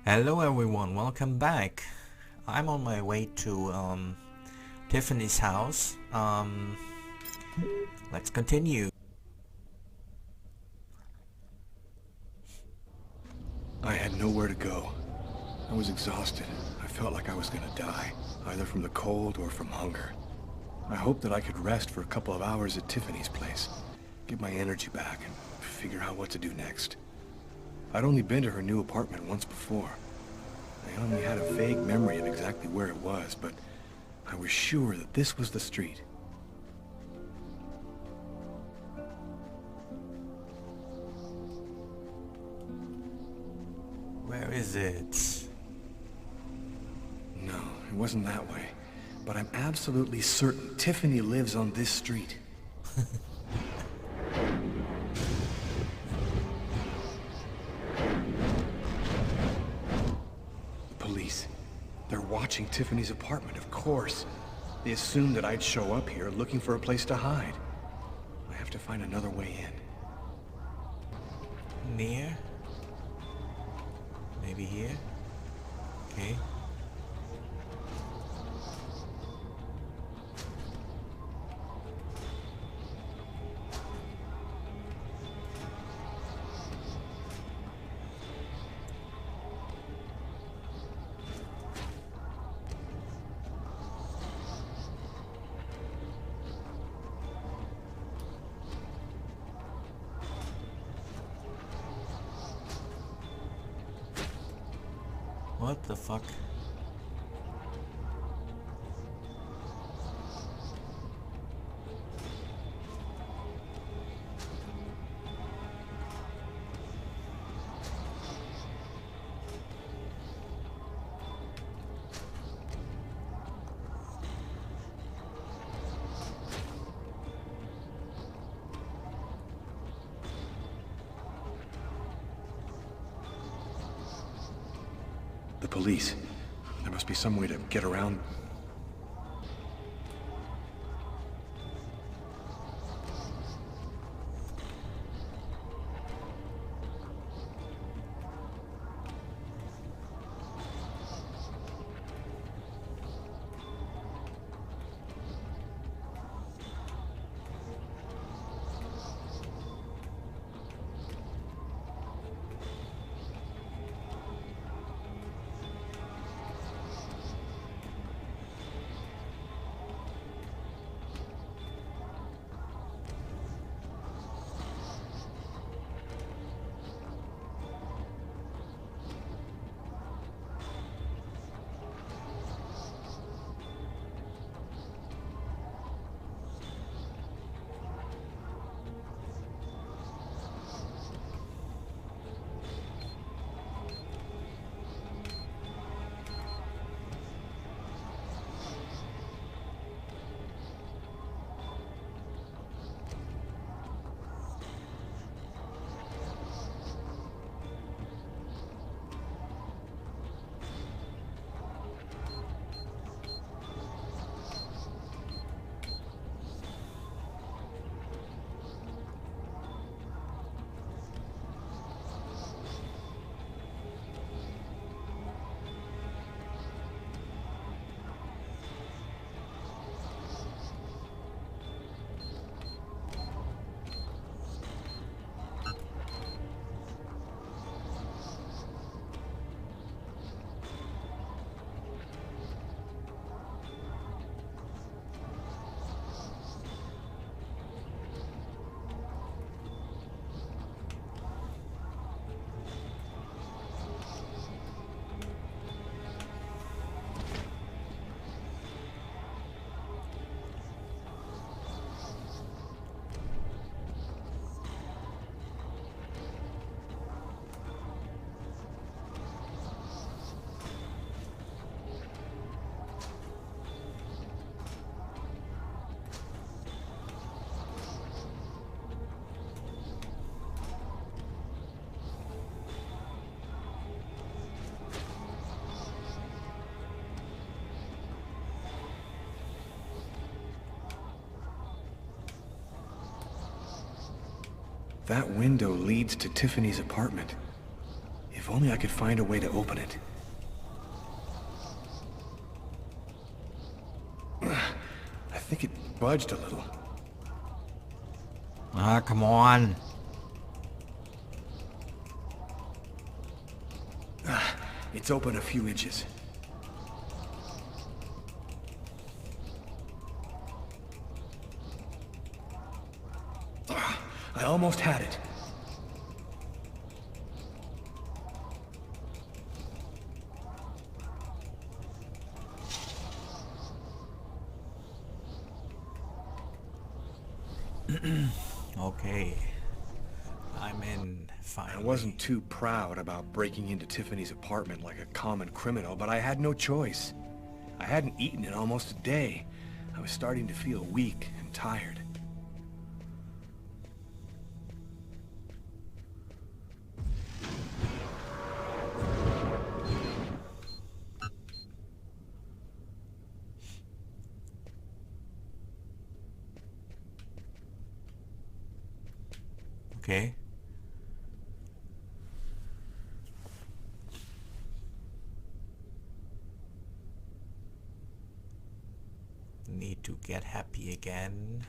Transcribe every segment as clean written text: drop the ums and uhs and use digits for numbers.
Hello everyone, welcome back. I'm on my way to Tiffany's house. Let's continue. I had nowhere to go. I was exhausted. I felt like I was gonna die, either from the cold or from hunger. I hoped that I could rest for a couple of hours at Tiffany's place, get my energy back, and figure out what to do next. I'd only been to her new apartment once before. I only had a vague memory of exactly where it was, but I was sure that this was the street. Where is it? No, it wasn't that way. But I'm absolutely certain Tiffany lives on this street. Police. They're watching Tiffany's apartment, of course. They assumed that I'd show up here looking for a place to hide. I have to find another way in. Near? Maybe here? Okay. What the fuck? The police. There must be some way to get around. That window leads to Tiffany's apartment. If If only I could find a way to open it. I think it budged a little. Ah, come on. It's open a few inches. I almost had it. Okay. I'm in, I finally. wasn't too proud about breaking into Tiffany's apartment like a common criminal, but I had no choice. I hadn't eaten in almost a day. I was starting to feel weak and tired. Okay. Need to get happy again.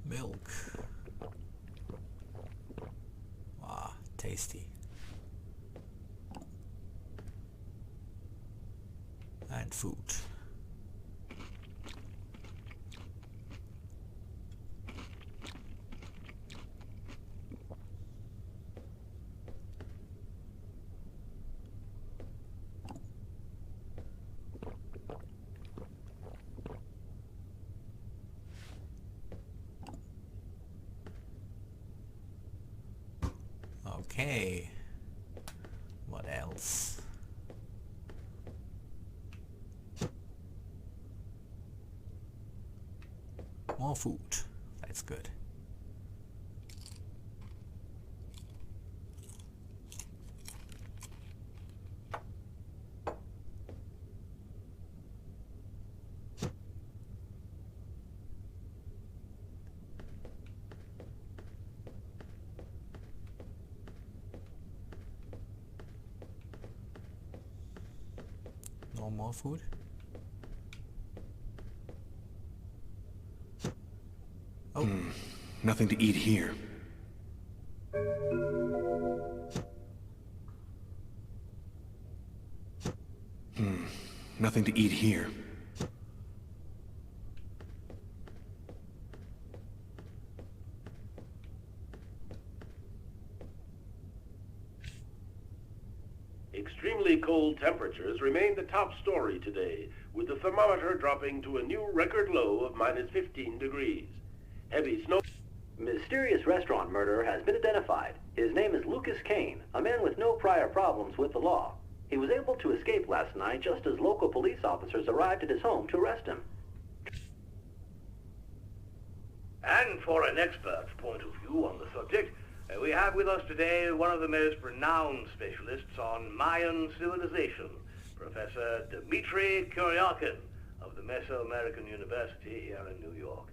Milk. Ah, tasty. And food. Okay. What else? More food. That's good. No more food? Oh. Nothing to eat here. Nothing to eat here. Extremely cold temperatures remain the top story today, with the thermometer dropping to a new record low of -15 degrees. Heavy snow... Mysterious restaurant murderer has been identified. His name is Lucas Kane, a man with no prior problems with the law. He was able to escape last night just as local police officers arrived at his home to arrest him. And for an expert's point of view on the subject, we have with us today one of the most renowned specialists on Mayan civilization, Professor Dmitry Kuryakin of the Mesoamerican University here in New York.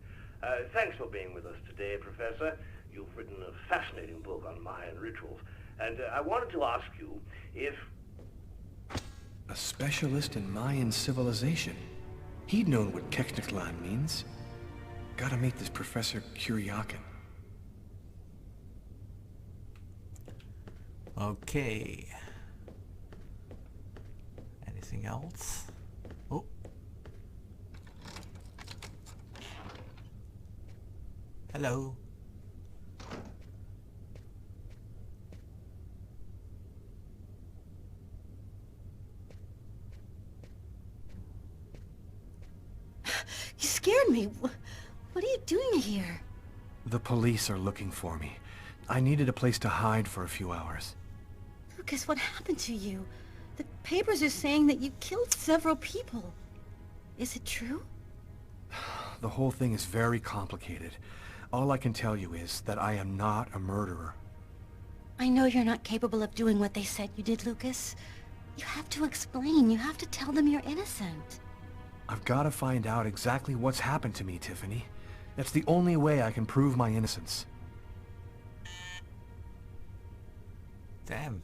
Thanks for being with us today, Professor. You've written a fascinating book on Mayan rituals, and I wanted to ask you if... A specialist in Mayan civilization. He'd known what Keknaklan means. Gotta meet this Professor Kuryakin. Okay. Anything else? Oh. Hello. You scared me. What are you doing here? The police are looking for me. I needed a place to hide for a few hours. Lucas, what happened to you? The papers are saying that you killed several people. Is it true? the whole thing is very complicated. All I can tell you is that I am not a murderer. I know you're not capable of doing what they said you did, Lucas. You have to explain. You have to tell them you're innocent. I've got to find out exactly what's happened to me, Tiffany. That's the only way I can prove my innocence. Damn.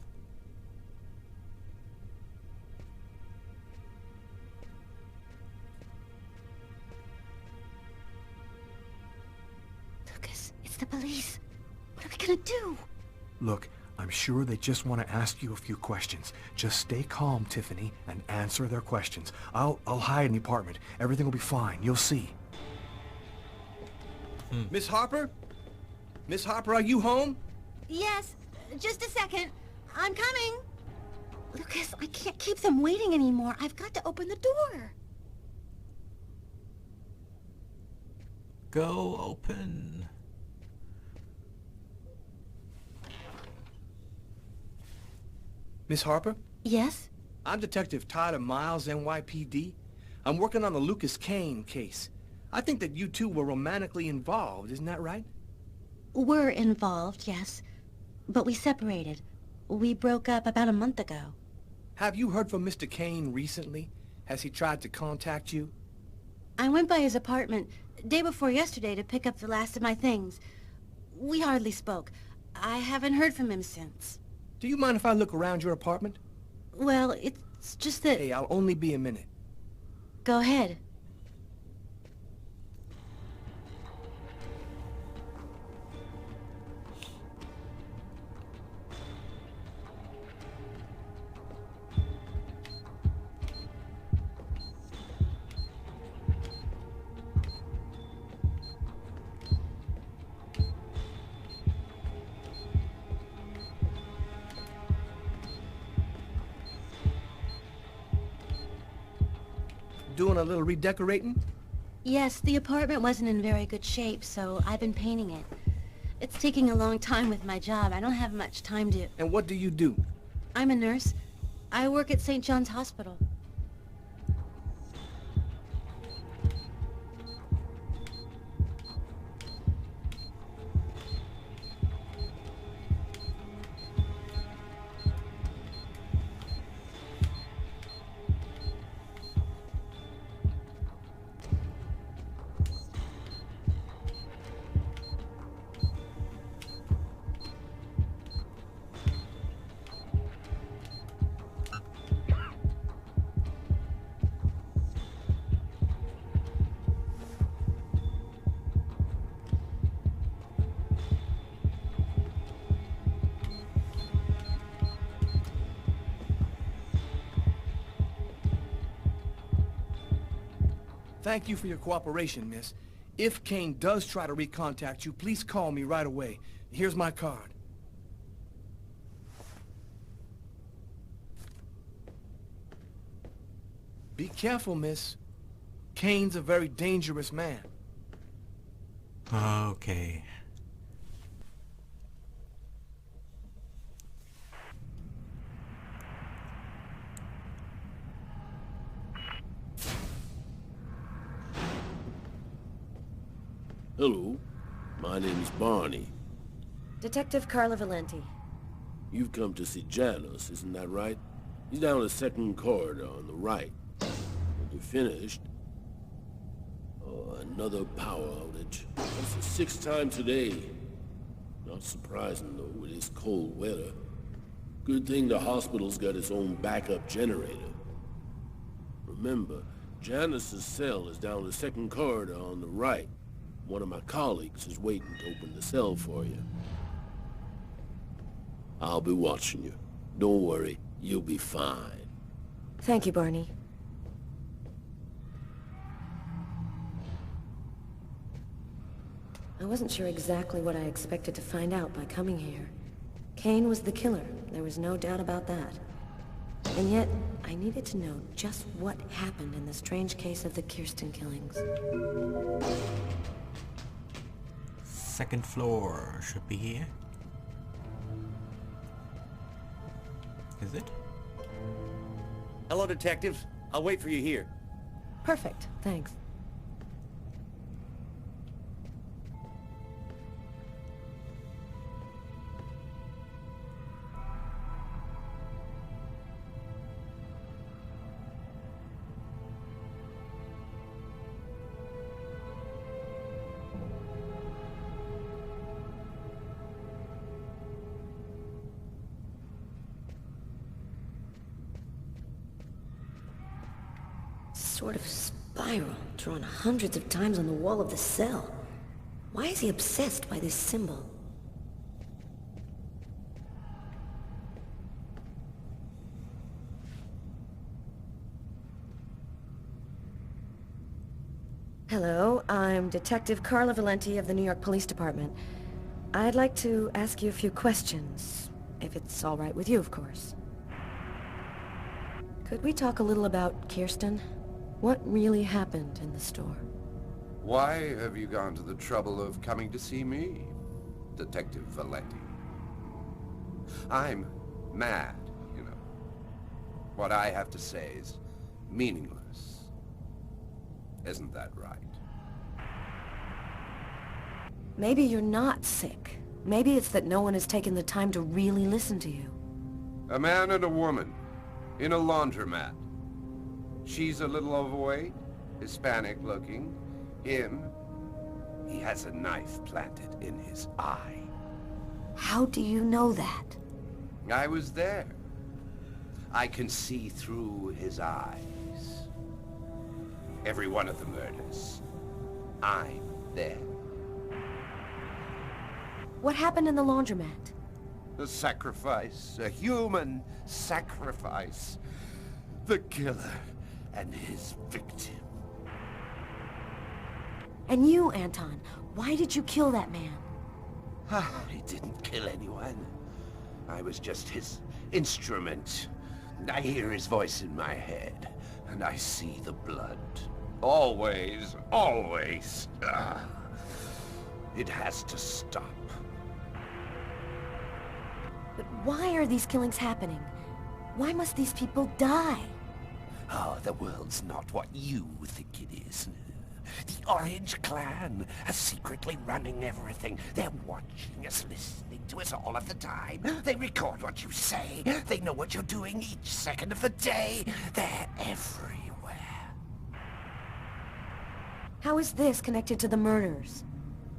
Lucas, it's the police. What are we gonna do? Look, I'm sure they just want to ask you a few questions. Just stay calm, Tiffany, and answer their questions. I'll hide in the apartment. Everything will be fine. You'll see. Miss Harper? Miss Harper, are you home? Yes, just a second. I'm coming. Lucas, I can't keep them waiting anymore. I've got to open the door. Go open. Miss Harper? Yes? I'm Detective Tyler Miles, NYPD. I'm working on the Lucas Kane case. I think that you two were romantically involved, isn't that right? We're involved, yes. But we separated. We broke up about a month ago. Have you heard from Mr. Kane recently? Has he tried to contact you? I went by his apartment day before yesterday to pick up the last of my things. We hardly spoke. I haven't heard from him since. Do you mind if I look around your apartment? Well, it's just that... Hey, I'll only be a minute. Go ahead. Doing a little redecorating? Yes, the apartment wasn't in very good shape, so I've been painting it. It's taking a long time with my job. I don't have much time to... And what do you do? I'm a nurse. I work at St. John's Hospital. Thank you for your cooperation, miss. If Kane does try to recontact you, please call me right away. Here's my card. Be careful, miss. Kane's a very dangerous man. Okay. Hello, my name's Barney. Detective Carla Valenti. You've come to see Janus, isn't that right? He's down the second corridor on the right. When you're finished... Oh, another power outage. That's the sixth time today. Not surprising, though, with this cold weather. Good thing the hospital's got its own backup generator. Remember, Janus's cell is down the second corridor on the right. One of my colleagues is waiting to open the cell for you. I'll be watching you. Don't worry, you'll be fine. Thank you, Barney. I wasn't sure exactly what I expected to find out by coming here. Kane was the killer. There was no doubt about that. And yet, I needed to know just what happened in the strange case of the Kirsten killings. Second floor should be here. Is it? Hello, detectives. I'll wait for you here. Perfect, thanks. sort of spiral drawn hundreds of times on the wall of the cell. Why is he obsessed by this symbol? Hello, I'm Detective Carla Valenti of the New York Police Department. I'd like to ask you a few questions, if it's all right with you, of course. Could we talk a little about Kirsten? What really happened in the store? Why have you gone to the trouble of coming to see me, Detective Valenti? I'm mad, you know. What I have to say is meaningless. Isn't that right? Maybe you're not sick. Maybe it's that no one has taken the time to really listen to you. A man and a woman in a laundromat. She's a little overweight, Hispanic looking. Him, he has a knife planted in his eye. How do you know that? I was there. I can see through his eyes. Every one of the murders. I'm there. What happened in the laundromat? A sacrifice. A human sacrifice. The killer and his victim. And you, Anton, why did you kill that man? I didn't kill anyone. I was just his instrument. I hear his voice in my head, and I see the blood. Always, always. It has to stop. But why are these killings happening? Why must these people die? Oh, the world's not what you think it is. The Orange Clan are secretly running everything. They're watching us, listening to us all of the time. They record what you say. They know what you're doing each second of the day. They're everywhere. How is this connected to the murders?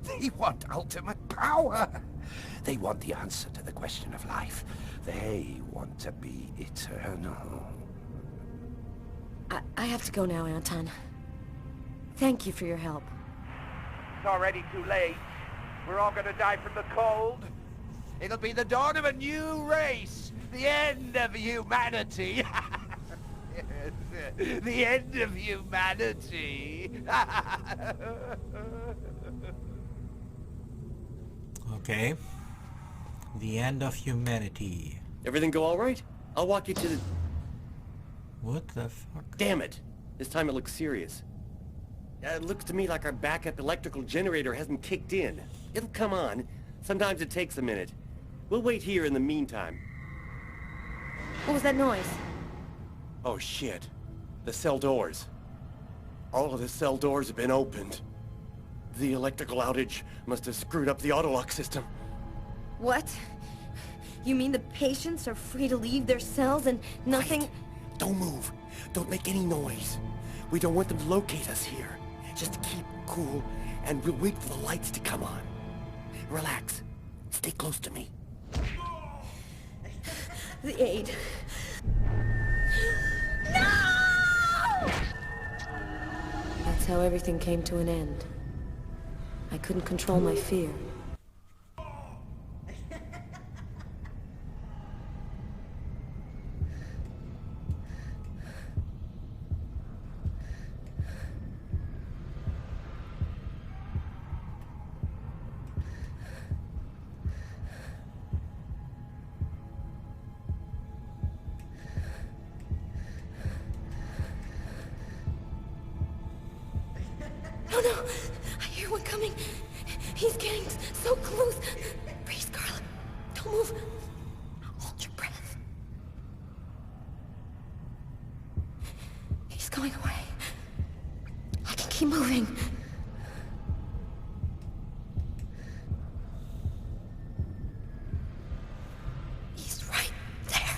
They want ultimate power. They want the answer to the question of life. They want to be eternal. I have to go now, Anton. Thank you for your help. It's already too late. We're all gonna die from the cold. It'll be the dawn of a new race. The end of humanity. The end of humanity. Okay. The end of humanity. Everything go all right? I'll walk you to the... What the fuck? Damn it! This time it looks serious. It looks to me like our backup electrical generator hasn't kicked in. It'll come on. Sometimes it takes a minute. We'll wait here in the meantime. What was that noise? Oh shit. The cell doors. All of the cell doors have been opened. The electrical outage must have screwed up the autolock system. What? You mean the patients are free to leave their cells and nothing... Wait. Don't move. Don't make any noise. We don't want them to locate us here. Just keep cool, and we'll wait for the lights to come on. Relax. Stay close to me. The aid. No! That's how everything came to an end. I couldn't control my fear. Oh no! I hear one coming! He's getting so close! Breathe, Carla. Don't move. Hold your breath. He's going away. I can keep moving. He's right there.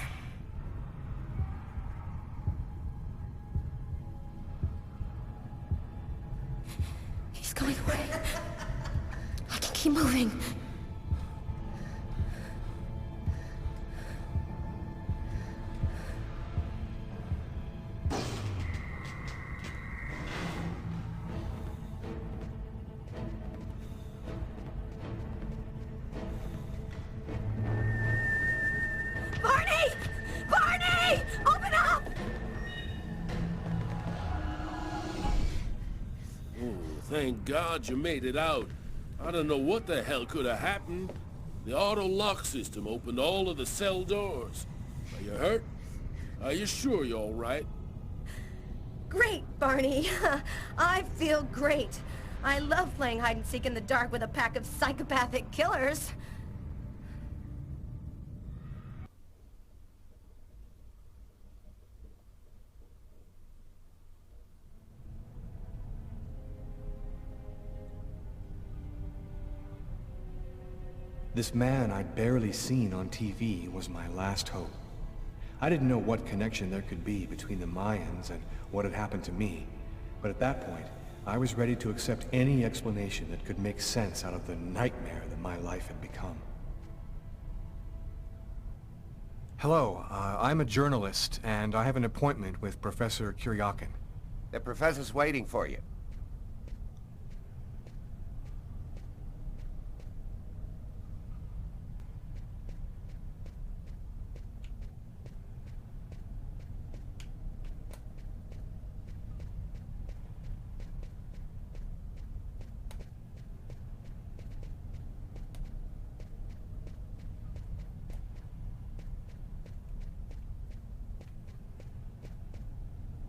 He's going away. I can keep moving. Thank God you made it out. I don't know what the hell could have happened. The auto lock system opened all of the cell doors. Are you hurt? Are you sure you're all right? Great, Barney. I feel great. I love playing hide-and-seek in the dark with a pack of psychopathic killers. This man I'd barely seen on TV was my last hope. I didn't know what connection there could be between the Mayans and what had happened to me, but at that point, I was ready to accept any explanation that could make sense out of the nightmare that my life had become. Hello, I'm a journalist, and I have an appointment with Professor Kuryakin. The professor's waiting for you.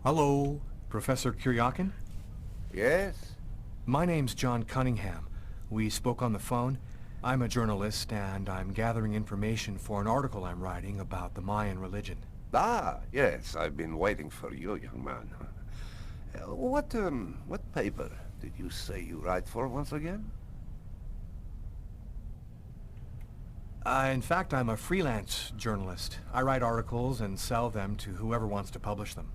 Hello, Professor Kuryakin? Yes? My name's John Cunningham. We spoke on the phone. I'm a journalist, and I'm gathering information for an article I'm writing about the Mayan religion. Ah, yes, I've been waiting for you, young man. What paper did you say you write for once again? In fact, I'm a freelance journalist. I write articles and sell them to whoever wants to publish them.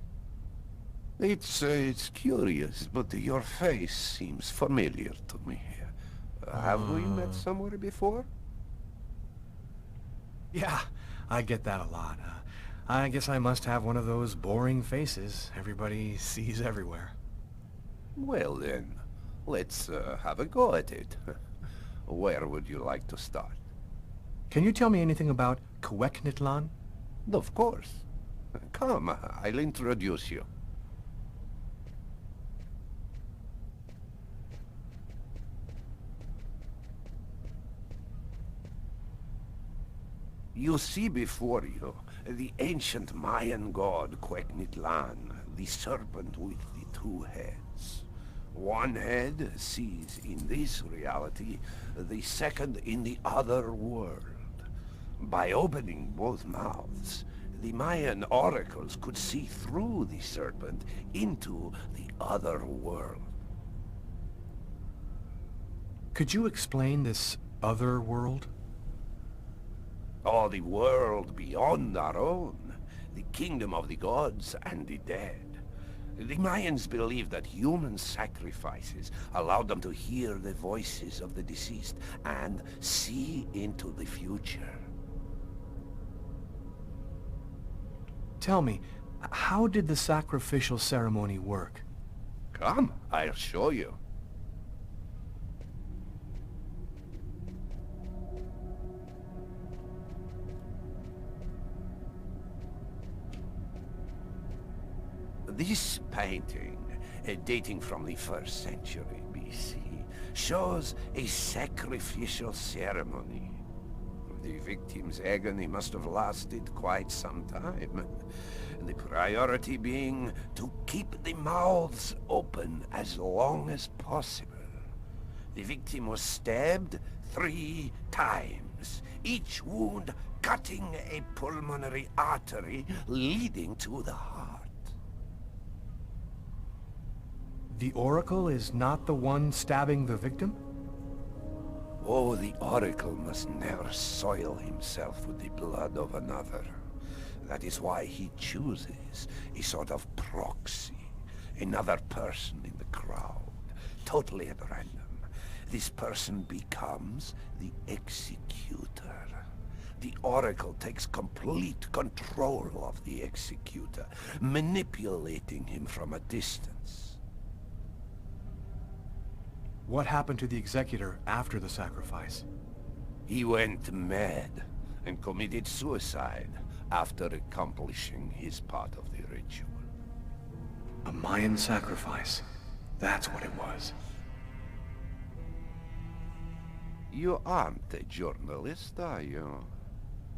It's curious, but your face seems familiar to me. Have we met somewhere before? Yeah, I get that a lot. I guess I must have one of those boring faces everybody sees everywhere. Well then, let's have a go at it. Where would you like to start? Can you tell me anything about Queknitlan? Of course. Come, I'll introduce you. You see before you the ancient Mayan god Queknitlan, the serpent with the two heads. One head sees in this reality, the second in the other world. By opening both mouths, the Mayan oracles could see through the serpent into the other world. Could you explain this other world? Oh, the world beyond our own. The kingdom of the gods and the dead. The Mayans believed that human sacrifices allowed them to hear the voices of the deceased and see into the future. Tell me, how did the sacrificial ceremony work? Come, I'll show you. This painting, dating from the 1st century BC, shows a sacrificial ceremony. The victim's agony must have lasted quite some time. The priority being to keep the mouths open as long as possible. The victim was stabbed 3 times, each wound cutting a pulmonary artery leading to the heart. The Oracle is not the one stabbing the victim? Oh, the Oracle must never soil himself with the blood of another. That is why he chooses a sort of proxy, another person in the crowd, totally at random. This person becomes the executor. The Oracle takes complete control of the executor, manipulating him from a distance. What happened to the executor after the sacrifice? He went mad and committed suicide after accomplishing his part of the ritual. A Mayan sacrifice. That's what it was. You aren't a journalist, are you?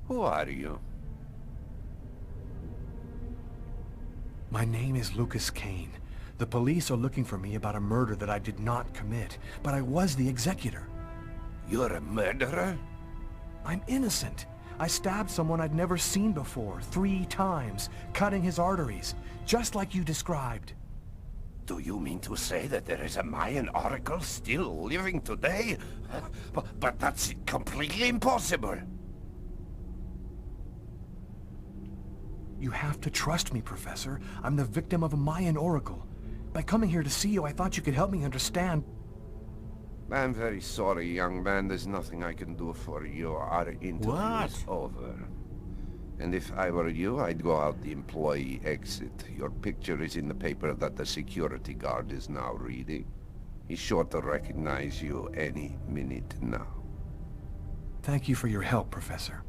Who are you? My name is Lucas Kane. The police are looking for me about a murder that I did not commit, but I was the executor. You're a murderer? I'm innocent. I stabbed someone I'd never seen before, 3 times, cutting his arteries, just like you described. Do you mean to say that there is a Mayan oracle still living today? But that's completely impossible. You have to trust me, Professor. I'm the victim of a Mayan oracle. By coming here to see you, I thought you could help me understand. I'm very sorry, young man. There's nothing I can do for you. Our interview is over. And if I were you, I'd go out the employee exit. Your picture is in the paper that the security guard is now reading. He's sure to recognize you any minute now. Thank you for your help, Professor.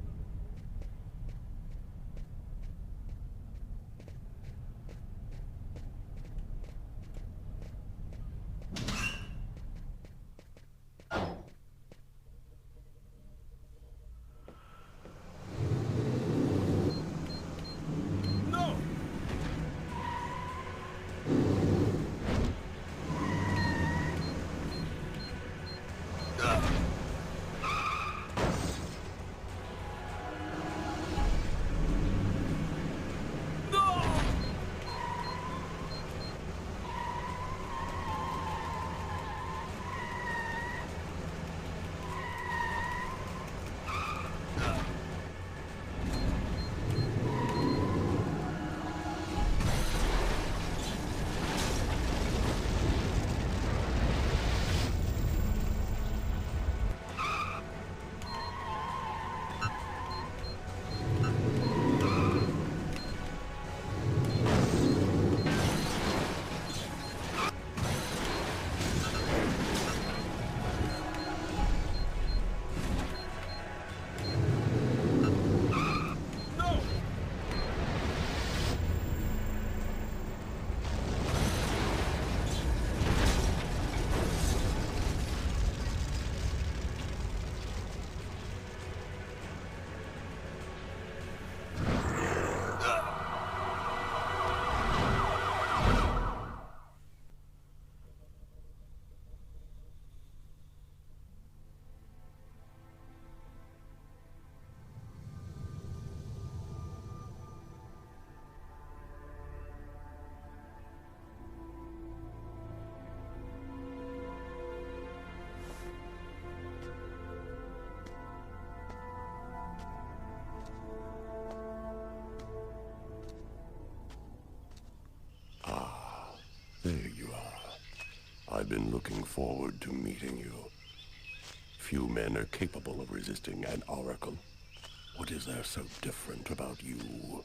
There you are. I've been looking forward to meeting you. Few men are capable of resisting an oracle. What is there so different about you?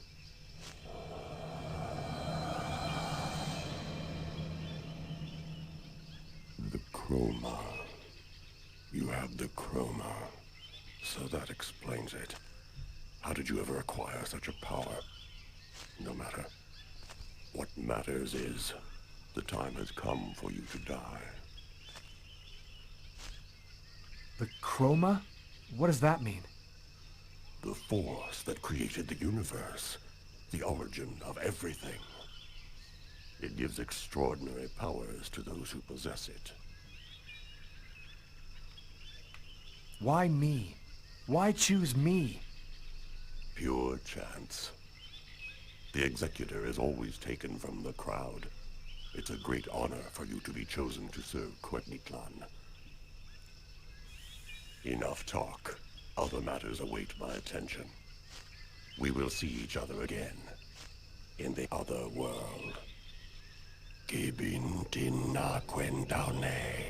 The chroma. You have the chroma. So that explains it. How did you ever acquire such a power? No matter. What matters is, the time has come for you to die. The chroma? What does that mean? The force that created the universe. The origin of everything. It gives extraordinary powers to those who possess it. Why me? Why choose me? Pure chance. The Executor is always taken from the crowd. It's a great honor for you to be chosen to serve Quetniclan. Enough talk. Other matters await my attention. We will see each other again. In the other world. Gibin dinna quendane.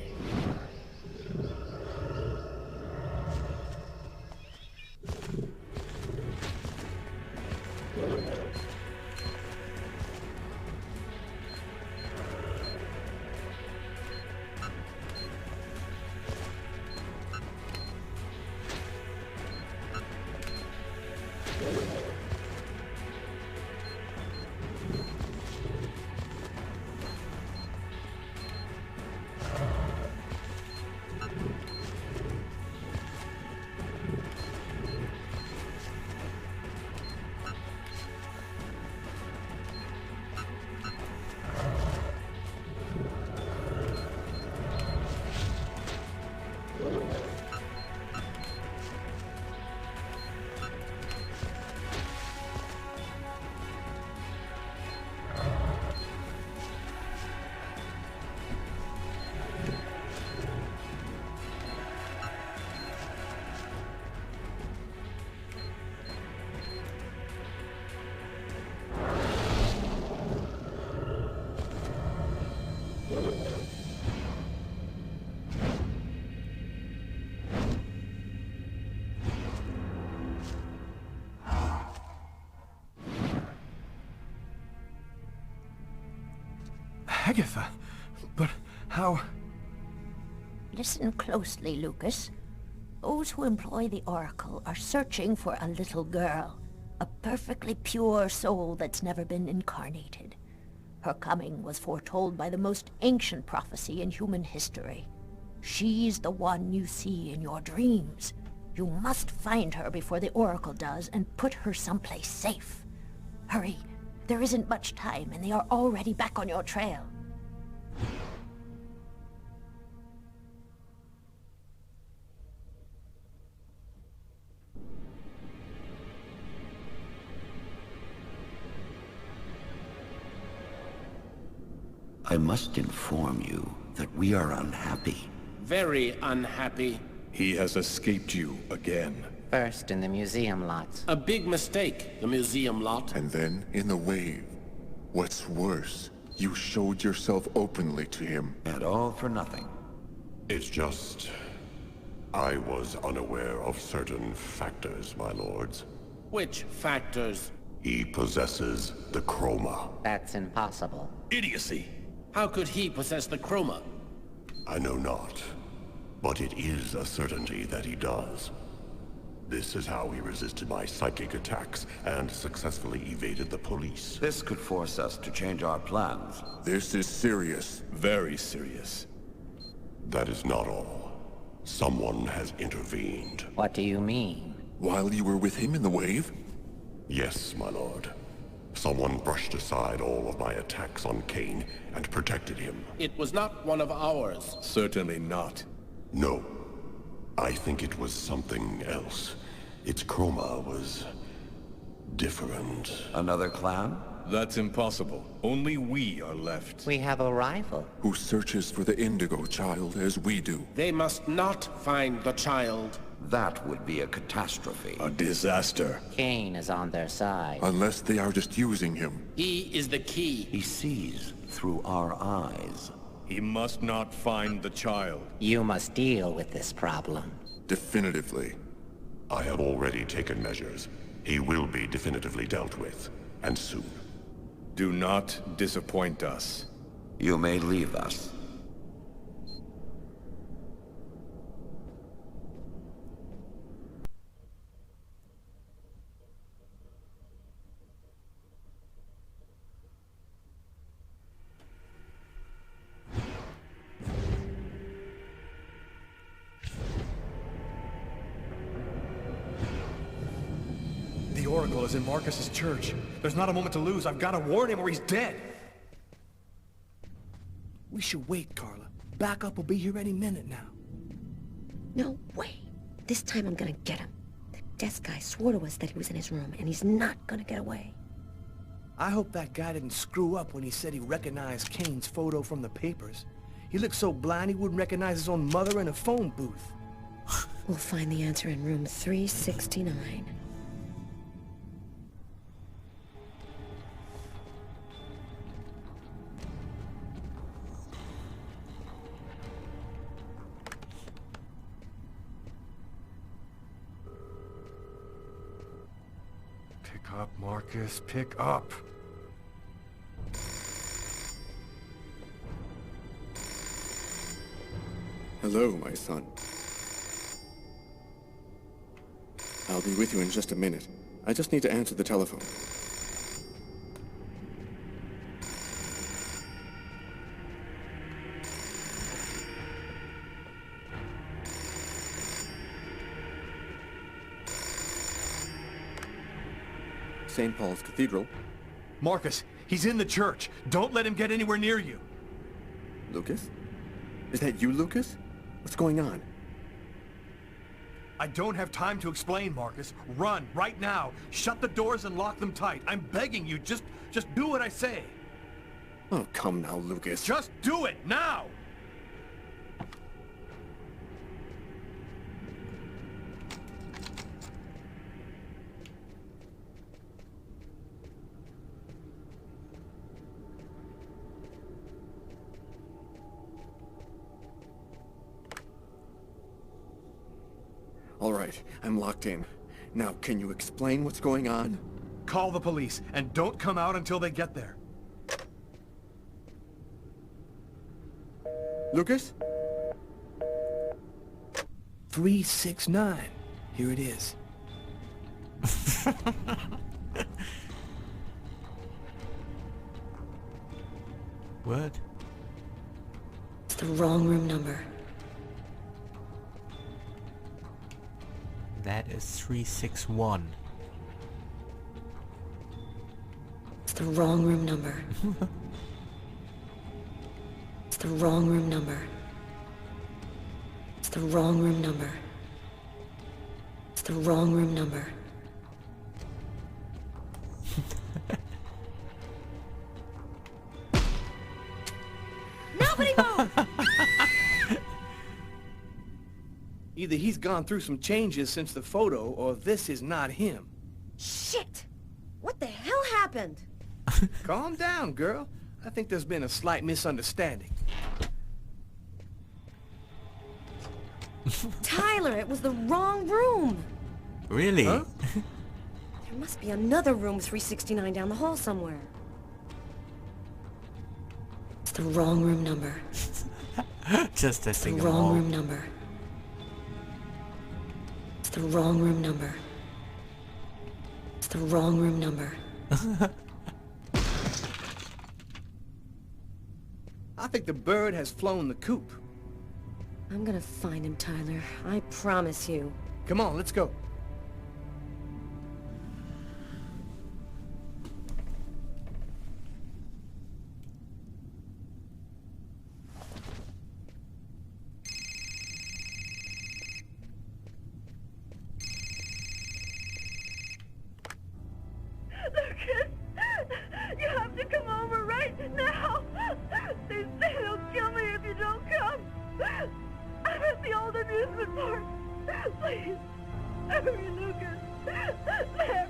Agatha? But how... Listen closely, Lucas. Those who employ the Oracle are searching for a little girl. A perfectly pure soul that's never been incarnated. Her coming was foretold by the most ancient prophecy in human history. She's the one you see in your dreams. You must find her before the Oracle does and put her someplace safe. Hurry. There isn't much time and they are already back on your trail. I must inform you that we are unhappy. Very unhappy. He has escaped you again. First in the museum lot. A big mistake, the museum lot. And then in the wave. What's worse, you showed yourself openly to him. And all for nothing. It's just... I was unaware of certain factors, my lords. Which factors? He possesses the chroma. That's impossible. Idiocy! How could he possess the chroma? I know not, but it is a certainty that he does. This is how he resisted my psychic attacks and successfully evaded the police. This could force us to change our plans. This is serious. Very serious. That is not all. Someone has intervened. What do you mean? While you were with him in the wave? Yes, my lord. Someone brushed aside all of my attacks on Kane and protected him. It was not one of ours. Certainly not. No. I think it was something else. Its chroma was... different. Another clan? That's impossible. Only we are left. We have a rival. Who searches for the Indigo child as we do. They must not find the child. That would be a catastrophe. A disaster. Kane is on their side. Unless they are just using him. He is the key. He sees through our eyes. He must not find the child. You must deal with this problem. Definitively. I have already taken measures. He will be definitively dealt with. And soon. Do not disappoint us. You may leave us. The Oracle is in Marcus's church. There's not a moment to lose. I've got to warn him or he's dead. We should wait, Carla. Backup will be here any minute now. No way. This time I'm gonna get him. The desk guy swore to us that he was in his room, and he's not gonna get away. I hope that guy didn't screw up when he said he recognized Kane's photo from the papers. He looked so blind he wouldn't recognize his own mother in a phone booth. We'll find the answer in room 369. Pick up, Marcus. Pick up. Hello, my son. I'll be with you in just a minute. I just need to answer the telephone. St. Paul's Cathedral. Marcus, he's in the church. Don't let him get anywhere near you. Lucas? Is that you, Lucas? What's going on? I don't have time to explain, Marcus. Run, right now. Shut the doors and lock them tight. I'm begging you, just do what I say. Oh, come now, Lucas. Just do it, now! All right, I'm locked in. Now, can you explain what's going on? Call the police, and don't come out until they get there. Lucas? 369. Here it is. What? It's the wrong room number. That is 361. It's the wrong room number. It's the wrong room number. It's the wrong room number. It's the wrong room number. Nobody move! Either he's gone through some changes since the photo, or this is not him. Shit! What the hell happened? Calm down, girl. I think there's been a slight misunderstanding. Tyler, it was the wrong room. Really? Huh? There must be another room 369 down the hall somewhere. It's the wrong room number. Just The testing them wrong all. room number. It's the wrong room number. It's the wrong room number. I think the bird has flown the coop. I'm gonna find him, Tyler. I promise you. Come on, let's go. Lucas, you have to come over right now. They say they'll kill me if you don't come. I'm at the old amusement park. Please, hurry, Lucas. There.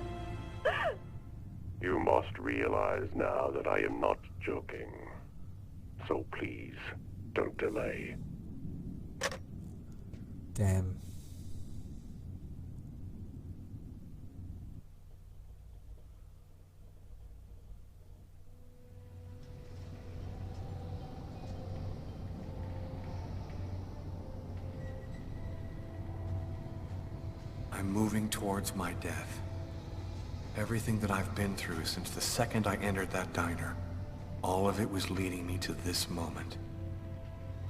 You must realize now that I am not joking. So please, don't delay. Damn. I'm moving towards my death. Everything that I've been through since the second I entered that diner, all of it was leading me to this moment.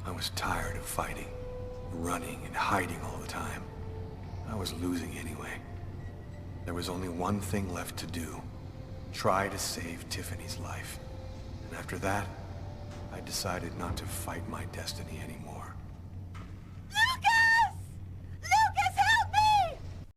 I was tired of fighting, running and hiding all the time. I was losing anyway. There was only one thing left to do. Try to save Tiffany's life. And after that, I decided not to fight my destiny anymore.